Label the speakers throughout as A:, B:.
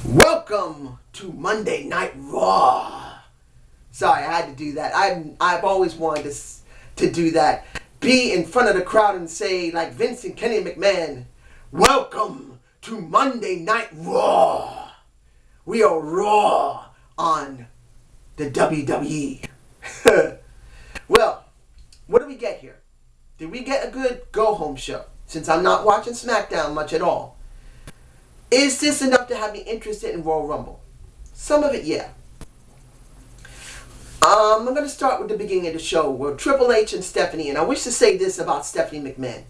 A: Welcome to Monday Night Raw. Sorry, I had to do that. I've always wanted to do that. Be in front of the crowd and say, like Vince and Kenny McMahon, welcome to Monday Night Raw. We are raw on the WWE. Well, what do we get here? Did we get a good go-home show? Since I'm not watching SmackDown much at all. Is this enough to have me interested in Royal Rumble? Some of it, yeah. I'm going to start with the beginning of the show with Triple H and Stephanie. And I wish to say this about Stephanie McMahon.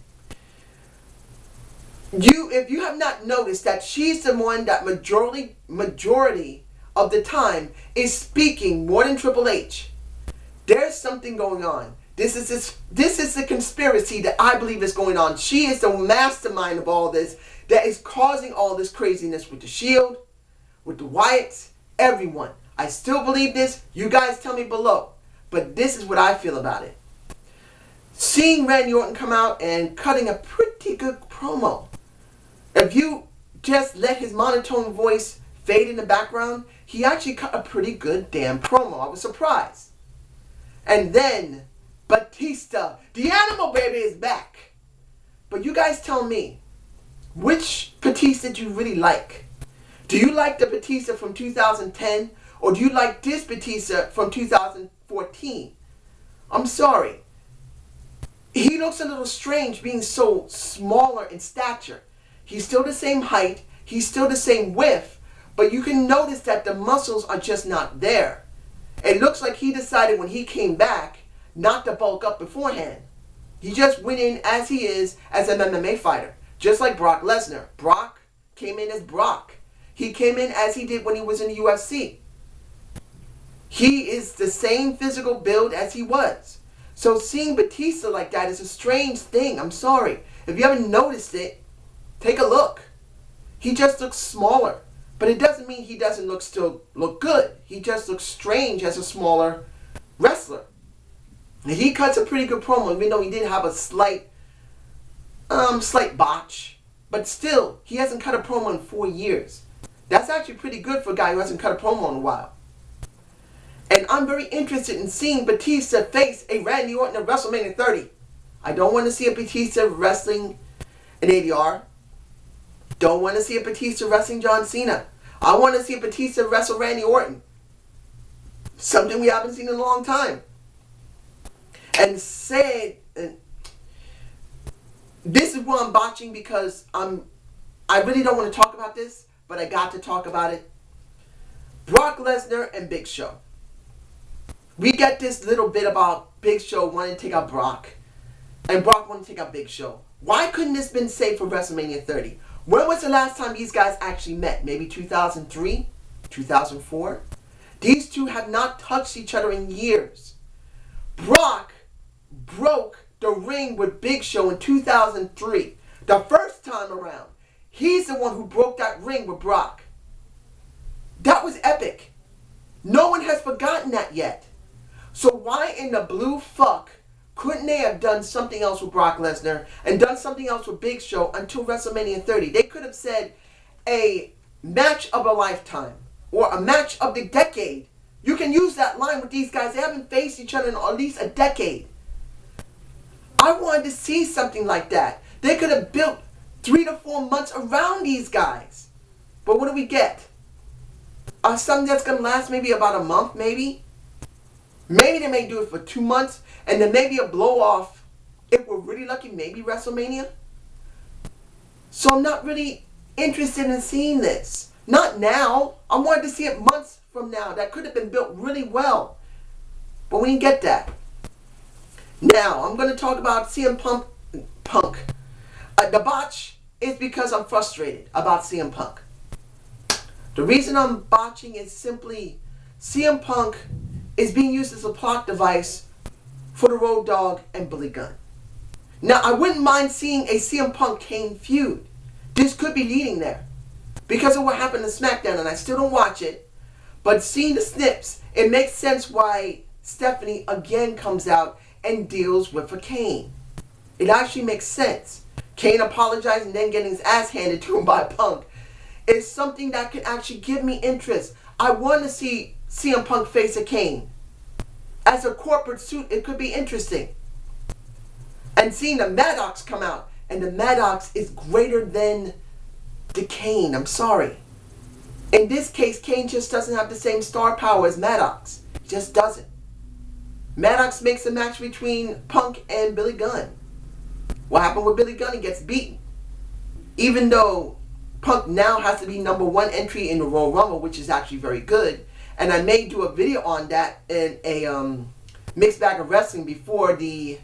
A: If you have not noticed that she's the one that majority of the time is speaking more than Triple H. There's something going on. This is the conspiracy that I believe is going on. She is the mastermind of all this that is causing all this craziness with the Shield, with the Wyatts, everyone. I still believe this. You guys tell me below. But this is what I feel about it. Seeing Randy Orton come out and cutting a pretty good promo. If you just let his monotone voice fade in the background, he actually cut a pretty good damn promo. I was surprised. And then Batista, the animal baby, is back. But you guys tell me, which Batista do you really like? Do you like the Batista from 2010? Or do you like this Batista from 2014? I'm sorry. He looks a little strange being so smaller in stature. He's still the same height. He's still the same width. But you can notice that the muscles are just not there. It looks like he decided when he came back not to bulk up beforehand. He just went in as he is as an MMA fighter. Just like Brock Lesnar. Brock came in as Brock. He came in as he did when he was in the UFC. He is the same physical build as he was. So seeing Batista like that is a strange thing. I'm sorry. If you haven't noticed it, take a look. He just looks smaller. But it doesn't mean he doesn't look good. He just looks strange as a smaller wrestler. And he cuts a pretty good promo, even though he did have a slight botch. But still, he hasn't cut a promo in 4 years. That's actually pretty good for a guy who hasn't cut a promo in a while. And I'm very interested in seeing Batista face a Randy Orton at WrestleMania 30. I don't want to see a Batista wrestling an ADR. Don't want to see a Batista wrestling John Cena. I want to see a Batista wrestle Randy Orton. Something we haven't seen in a long time. And this is what I'm botching because I really don't want to talk about this, but I got to talk about it. Brock Lesnar and Big Show. We get this little bit about Big Show wanting to take out Brock. And Brock wanting to take out Big Show. Why couldn't this been saved for WrestleMania 30? When was the last time these guys actually met? Maybe 2003? 2004? These two have not touched each other in years. Brock broke the ring with Big Show in 2003. The first time around. He's the one who broke that ring with Brock. That was epic. No one has forgotten that yet. So why in the blue fuck couldn't they have done something else with Brock Lesnar and done something else with Big Show until WrestleMania 30? They could have said a match of a lifetime or a match of the decade. You can use that line with these guys. They haven't faced each other in at least a decade. I wanted to see something like that. They could have built 3 to 4 months around these guys. But what do we get? Something that's going to last maybe about a month, maybe? Maybe they may do it for 2 months, and then maybe a blow-off, if we're really lucky, maybe WrestleMania. So I'm not really interested in seeing this. Not now. I wanted to see it months from now. That could have been built really well. But we didn't get that. Now, I'm going to talk about CM Punk. The botch is because I'm frustrated about CM Punk. The reason I'm botching is simply CM Punk is being used as a plot device for the Road Dogg and Billy Gunn. Now, I wouldn't mind seeing a CM Punk Kane feud. This could be leading there because of what happened to SmackDown, and I still don't watch it. But seeing the snips, it makes sense why Stephanie again comes out and deals with a Kane. It actually makes sense. Kane apologizing and then getting his ass handed to him by Punk is something that can actually give me interest. I want to see CM Punk face a Kane. As a corporate suit, it could be interesting. And seeing the Maddox come out, and the Maddox is greater than the Kane. I'm sorry. In this case, Kane just doesn't have the same star power as Maddox. Just doesn't. Maddox makes a match between Punk and Billy Gunn. What happened with Billy Gunn? He gets beaten. Even though Punk now has to be number 1 entry in the Royal Rumble, which is actually very good. And I may do a video on that in a mixed bag of wrestling before the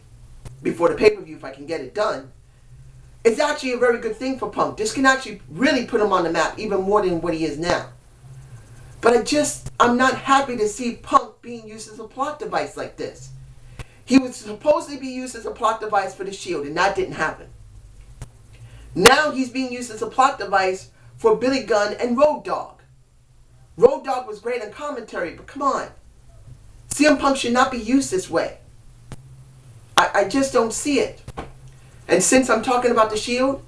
A: pay-per-view if I can get it done. It's actually a very good thing for Punk. This can actually really put him on the map even more than what he is now. But I'm not happy to see Punk being used as a plot device like this. He was supposed to be used as a plot device for the Shield, and that didn't happen. Now he's being used as a plot device for Billy Gunn and Road Dogg. Road Dogg was great on commentary, but come on. CM Punk should not be used this way. I just don't see it. And since I'm talking about the Shield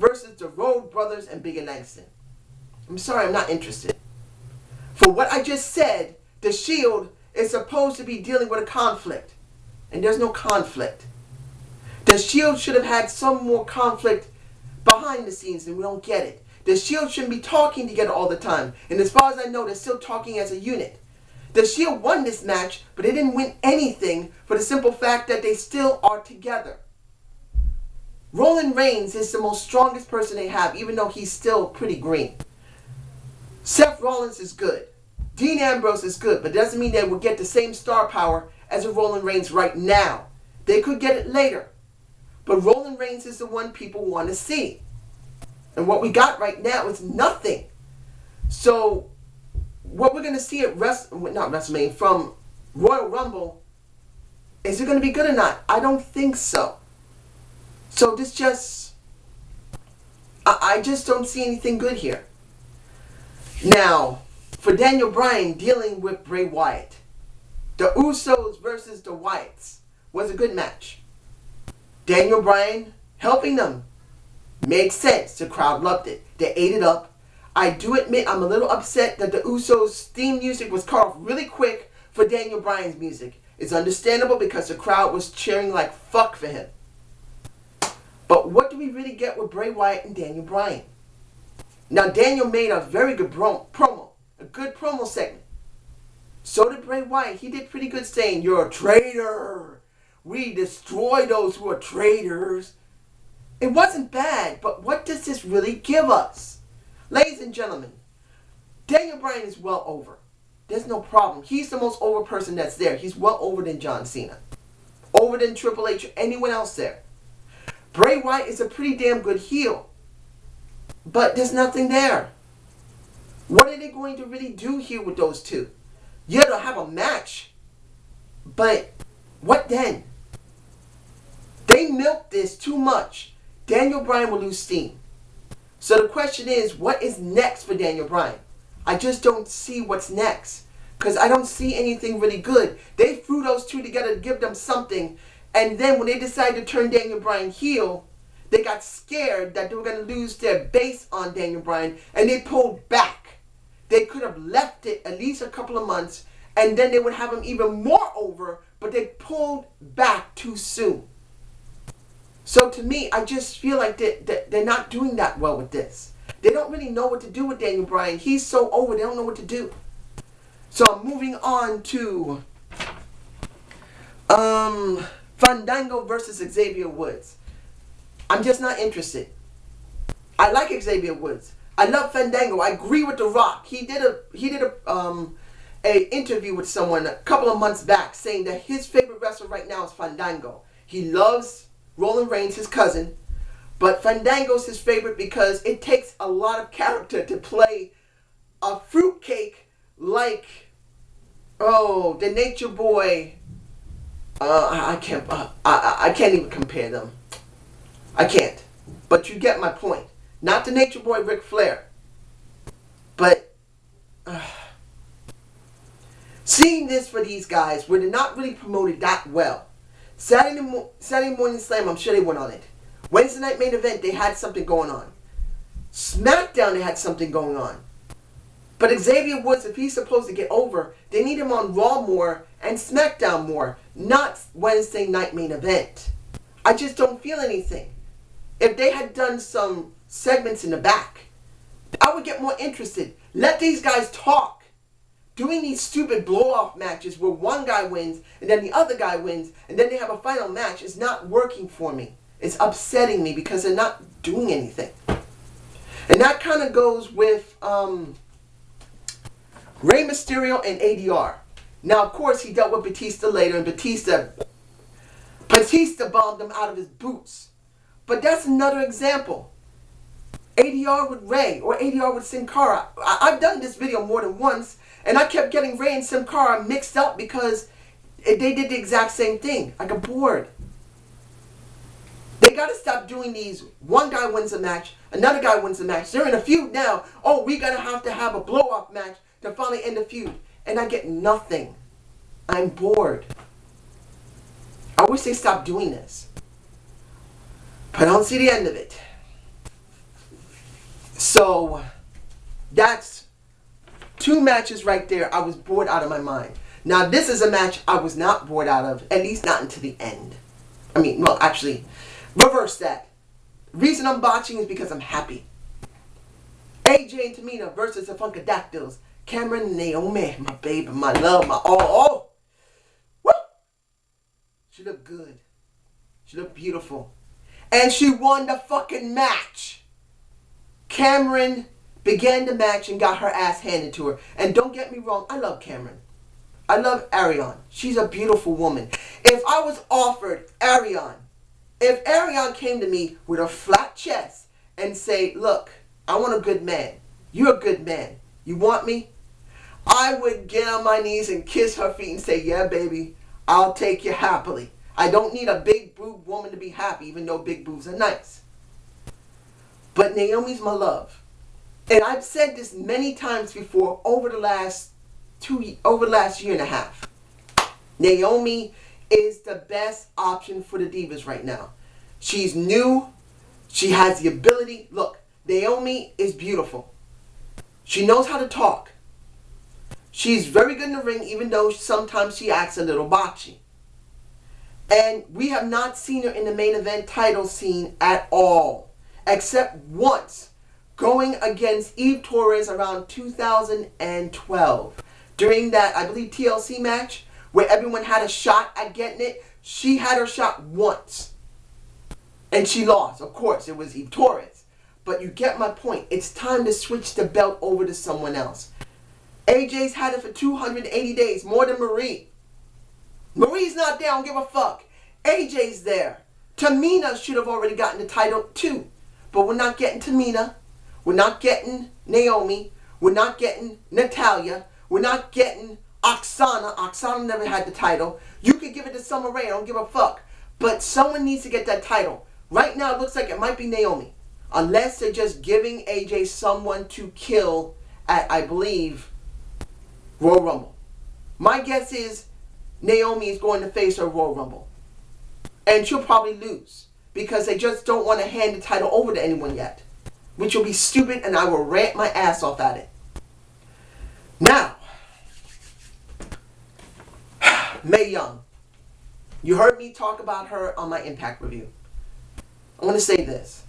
A: versus the Road Brothers and Big and Langston. I'm sorry, I'm not interested. For what I just said, the Shield is supposed to be dealing with a conflict. And there's no conflict. The Shield should have had some more conflict behind the scenes, and we don't get it. The Shield shouldn't be talking together all the time. And as far as I know, they're still talking as a unit. The Shield won this match, but they didn't win anything for the simple fact that they still are together. Roman Reigns is the most strongest person they have, even though he's still pretty green. Seth Rollins is good. Dean Ambrose is good, but it doesn't mean they will get the same star power as a Roman Reigns right now. They could get it later. But Roman Reigns is the one people want to see. And what we got right now is nothing. So, what we're going to see at WrestleMania, from Royal Rumble, is it going to be good or not? I don't think so. So this just, I just don't see anything good here. Now, for Daniel Bryan dealing with Bray Wyatt, the Usos versus the Wyatts was a good match. Daniel Bryan helping them made sense. The crowd loved it. They ate it up. I do admit I'm a little upset that the Usos' theme music was cut off really quick for Daniel Bryan's music. It's understandable because the crowd was cheering like fuck for him. But what do we really get with Bray Wyatt and Daniel Bryan? Now, Daniel made a very good promo. A good promo segment. So did Bray Wyatt. He did pretty good saying, "You're a traitor. We destroy those who are traitors." It wasn't bad, but what does this really give us? Ladies and gentlemen, Daniel Bryan is well over. There's no problem. He's the most over person that's there. He's well over than John Cena. Over than Triple H or anyone else there. Bray Wyatt is a pretty damn good heel. But there's nothing there. What are they going to really do here with those two? Yeah, they'll have a match. But what then? They milked this too much. Daniel Bryan will lose steam. So the question is, what is next for Daniel Bryan? I just don't see what's next. Because I don't see anything really good. They threw those two together to give them something. And then when they decided to turn Daniel Bryan heel, they got scared that they were going to lose their base on Daniel Bryan. And they pulled back. They could have left it at least a couple of months. And then they would have him even more over. But they pulled back too soon. So to me, I just feel like they're not doing that well with this. They don't really know what to do with Daniel Bryan. He's so over, they don't know what to do. So I'm moving on to Fandango versus Xavier Woods. I'm just not interested. I like Xavier Woods. I love Fandango. I agree with The Rock. He did a interview with someone a couple of months back saying that his favorite wrestler right now is Fandango. He loves Roman Reigns, his cousin, but Fandango's his favorite because it takes a lot of character to play a fruitcake like, the Nature Boy. I can't even compare them. I can't. But you get my point. Not the Nature Boy Ric Flair, but Seeing this for these guys where they're not really promoted that well. Saturday Morning Slam, I'm sure they went on it. Wednesday Night Main Event, they had something going on. SmackDown, they had something going on. But Xavier Woods, if he's supposed to get over, they need him on Raw more and SmackDown more, not Wednesday Night Main Event. I just don't feel anything. If they had done some segments in the back, I would get more interested. Let these guys talk. Doing these stupid blow-off matches where one guy wins and then the other guy wins and then they have a final match is not working for me. It's upsetting me because they're not doing anything. And that kind of goes with Rey Mysterio and ADR. Now, of course, he dealt with Batista later, and Batista bombed him out of his boots. But that's another example. ADR with Rey or ADR with Sin Cara. I've done this video more than once, and I kept getting Rey and Sin Cara mixed up because they did the exact same thing. I got bored. They got to stop doing these. One guy wins a match, another guy wins a match. They're in a feud now. Oh, we got to have a blow-off match to finally end the feud. And I get nothing. I'm bored. I wish they stopped doing this. But I don't see the end of it. So, that's 2 matches right there. I was bored out of my mind. Now, this is a match I was not bored out of, at least not until the end. I mean, well, actually, reverse that. The reason I'm botching is because I'm happy. AJ and Tamina versus the Funkadactyls. Cameron and Naomi, my baby, my love, my all. Oh! Woo! She looked good. She looked beautiful. And she won the fucking match. Cameron began the match and got her ass handed to her. And don't get me wrong, I love Cameron. I love Ariane. She's a beautiful woman. If I was offered Ariane, if Ariane came to me with a flat chest and say, look, I want a good man. You're a good man. You want me? I would get on my knees and kiss her feet and say, yeah, baby, I'll take you happily. I don't need a big boob woman to be happy, even though big boobs are nice. But Naomi's my love. And I've said this many times before over the last year and a half. Naomi is the best option for the Divas right now. She's new. She has the ability. Look, Naomi is beautiful. She knows how to talk. She's very good in the ring, even though sometimes she acts a little botchy. And we have not seen her in the main event title scene at all. Except once, going against Eve Torres around 2012. During that, I believe, TLC match, where everyone had a shot at getting it, she had her shot once. And she lost. Of course, it was Eve Torres. But you get my point. It's time to switch the belt over to someone else. AJ's had it for 280 days, more than Marie. Marie's not there, I don't give a fuck. AJ's there. Tamina should have already gotten the title too. But we're not getting Tamina. We're not getting Naomi. We're not getting Natalya. We're not getting Oksana. Oksana never had the title. You could give it to Summer Rae, I don't give a fuck. But someone needs to get that title. Right now it looks like it might be Naomi. Unless they're just giving AJ someone to kill at, I believe, Royal Rumble. My guess is Naomi is going to face her Royal Rumble. And she'll probably lose. Because they just don't want to hand the title over to anyone yet. Which will be stupid, and I will rant my ass off at it. Now, Mae Young. You heard me talk about her on my Impact review. I want to say this.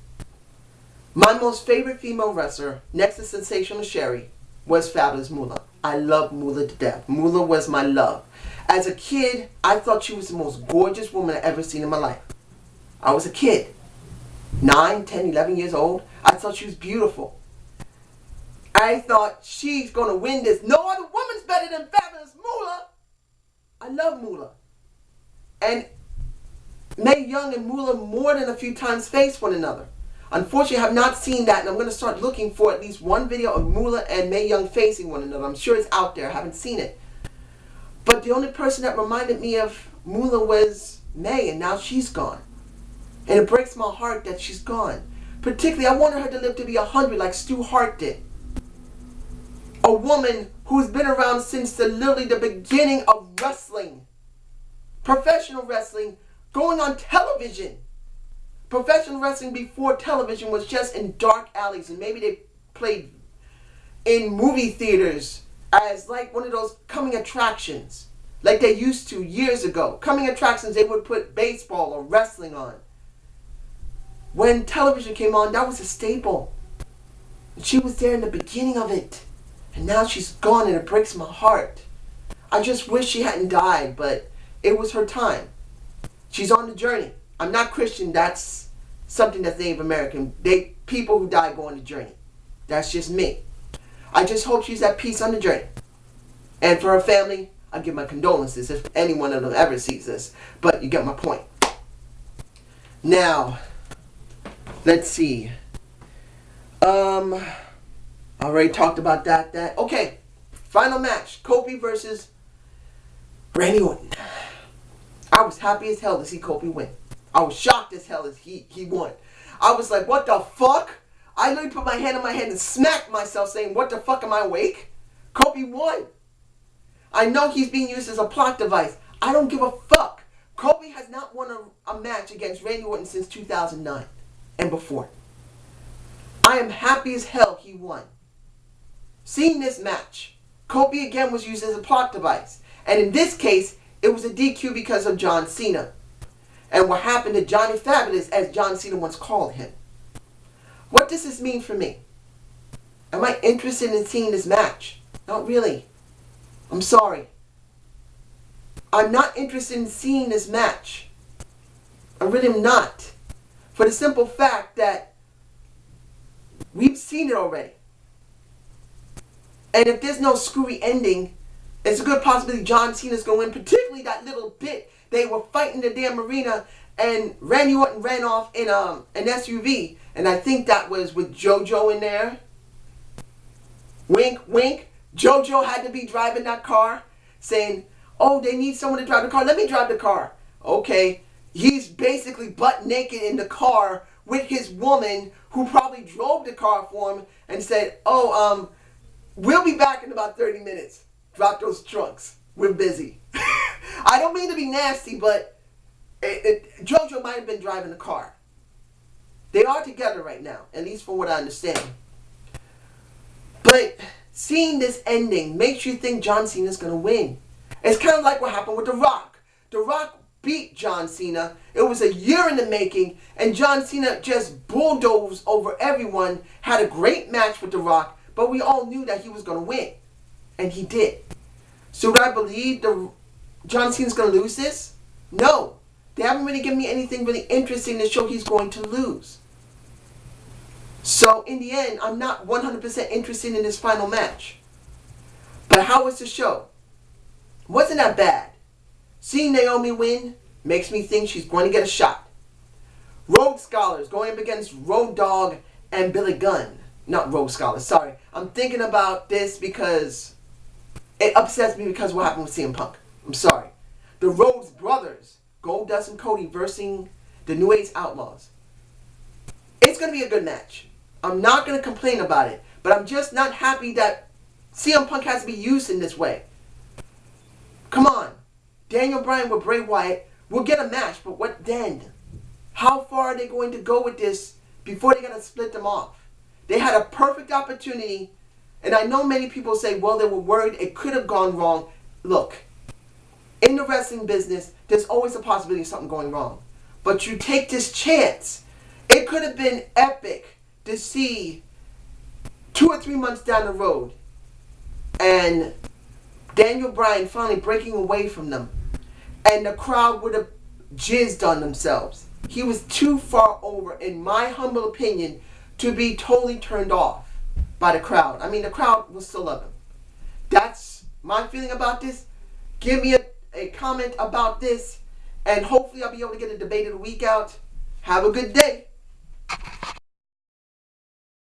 A: My most favorite female wrestler, next to Sensational Sherry, was Fabulous Moolah. I love Moolah to death. Moolah was my love. As a kid, I thought she was the most gorgeous woman I've ever seen in my life. I was a kid. 9, 10, 11 years old. I thought she was beautiful. I thought she's going to win this. No other woman's better than Fabulous Moolah. I love Moolah. And Mae Young and Moolah more than a few times faced one another. Unfortunately, I have not seen that, and I'm going to start looking for at least one video of Moolah and Mae Young facing one another. I'm sure it's out there. I haven't seen it. But the only person that reminded me of Moolah was Mae, and now she's gone. And it breaks my heart that she's gone. Particularly, I wanted her to live to be 100 like Stu Hart did. a woman who's been around since literally the beginning of wrestling, professional wrestling, going on television. Professional wrestling before television was just in dark alleys, and maybe they played in movie theaters as like one of those coming attractions, like they used to years ago. Coming attractions, they would put baseball or wrestling on. When television came on, that was a staple. And she was there in the beginning of it. And now she's gone, and it breaks my heart. I just wish she hadn't died, but it was her time. She's on the journey. I'm not Christian. That's something that's Native American. People who die go on the journey. That's just me. I just hope she's at peace on the journey. And for her family, I give my condolences if any one of them ever sees this. But you get my point. Now, let's see. I already talked about that. Okay, final match. Kofi versus Randy Orton. I was happy as hell to see Kofi win. I was shocked as hell as he won. I was like, what the fuck? I literally put my hand on my head and smacked myself saying, what the fuck, am I awake? Kofi won. I know he's being used as a plot device. I don't give a fuck. Kofi has not won a match against Randy Orton since 2009 and before. I am happy as hell he won. Seeing this match, Kofi again was used as a plot device. And in this case, it was a DQ because of John Cena. And what happened to Johnny Fabulous, as John Cena once called him. What does this mean for me? Am I interested in seeing this match? Not really. I'm sorry. I'm not interested in seeing this match. I really am not. For the simple fact that we've seen it already. And if there's no screwy ending, it's a good possibility John Cena's going to win, particularly that little bit they were fighting the damn arena and Randy Orton ran off in an SUV, and I think that was with JoJo in there. Wink, wink. JoJo had to be driving that car, saying, oh, they need someone to drive the car. Let me drive the car. Okay. He's basically butt naked in the car with his woman who probably drove the car for him and said, oh, we'll be back in about 30 minutes. Drop those trunks. We're busy. I don't mean to be nasty, but JoJo might have been driving the car. They are together right now, at least from what I understand. But seeing this ending makes you think John Cena's going to win. It's kind of like what happened with The Rock. The Rock beat John Cena. It was a year in the making, and John Cena just bulldozed over everyone, had a great match with The Rock, but we all knew that he was going to win. And he did. So do I believe John Cena's going to lose this? No. They haven't really given me anything really interesting to show he's going to lose. So in the end, I'm not 100% interested in this final match. But how was the show? Wasn't that bad. Seeing Naomi win makes me think she's going to get a shot. Road Scholars going up against Road Dogg and Billy Gunn. Not Road Scholars, sorry. I'm thinking about this because it upsets me because of what happened with CM Punk. I'm sorry. The Rhodes Brothers, Goldust and Cody versus the New Age Outlaws. It's going to be a good match. I'm not going to complain about it. But I'm just not happy that CM Punk has to be used in this way. Come on. Daniel Bryan with Bray Wyatt will get a match, but what then? How far are they going to go with this before they're going to split them off? They had a perfect opportunity, and I know many people say, well, they were worried it could have gone wrong. Look, in the wrestling business, there's always a possibility of something going wrong. But you take this chance. It could have been epic to see 2 or 3 months down the road and Daniel Bryan finally breaking away from them, and the crowd would have jizzed on themselves. He was too far over, in my humble opinion, to be totally turned off by the crowd. I mean, the crowd will still love him. That's my feeling about this. Give me a comment about this, and hopefully I'll be able to get a debate of the week out. Have a good day.